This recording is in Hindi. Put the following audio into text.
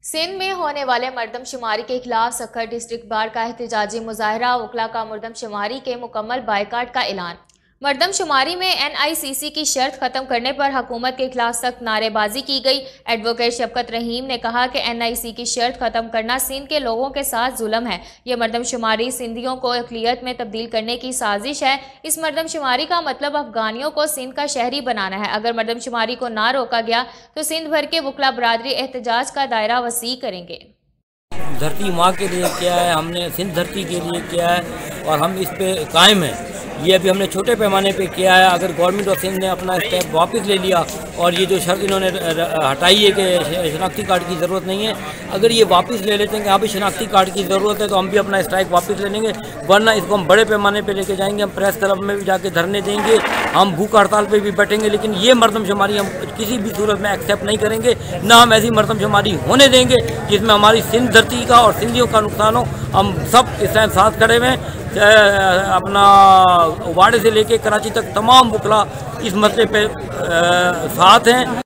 सिंध में होने वाले मरदमशुमारी के खिलाफ सक्खर डिस्ट्रिक्ट बार का एहतजाजी मुजाहरा, वकला का मरदमशुमारी के मुकम्मल बायकाट का ऐलान। मरदमशुमारी में NICC की शर्त खत्म करने पर हुकूमत के खिलाफ सख्त नारेबाजी की गई। एडवोकेट शफकत रहीम ने कहा कि NIC की शर्त खत्म करना सिंध के लोगों के साथ जुल्म है। यह मरदमशुमारी सिंधियों को अक़लियत में तब्दील करने की साजिश है। इस मरदमशुमारी का मतलब अफगानियों को सिंध का शहरी बनाना है। अगर मरदमशुमारी को ना रोका गया तो सिंध भर के वकला बरादरी एहतजाज का दायरा वसी करेंगे। धरती माँ के लिए किया है, हमने सिंध धरती के लिए किया है और हम इस पे कायम हैं। ये अभी हमने छोटे पैमाने पे किया है। अगर गवर्नमेंट ऑफ सिंध ने अपना स्टेप वापस ले लिया और ये जो शर्त इन्होंने हटाई है कि शनाख्ती कार्ड की ज़रूरत नहीं है, अगर ये वापस ले लेते हैं कि यहाँ पे शनाख्ती कार्ड की ज़रूरत है तो हम भी अपना स्ट्राइक वापस ले लेंगे, वरना इसको हम बड़े पैमाने पे लेके जाएंगे। हम प्रेस क्लब में भी जाके धरने देंगे, हम भूख हड़ताल पे भी बैठेंगे, लेकिन ये मरदमशुमारी हम किसी भी सूरत में एक्सेप्ट नहीं करेंगे। ना हम ऐसी मरदमशुमारी होने देंगे जिसमें हमारी सिंध धरती का और सिंधियों का नुकसान हो। हम सब इस टाइम साथ खड़े हुए हैं। अपना वाड़े से लेके कराची तक तमाम वकला इस मसले पे साथ हैं।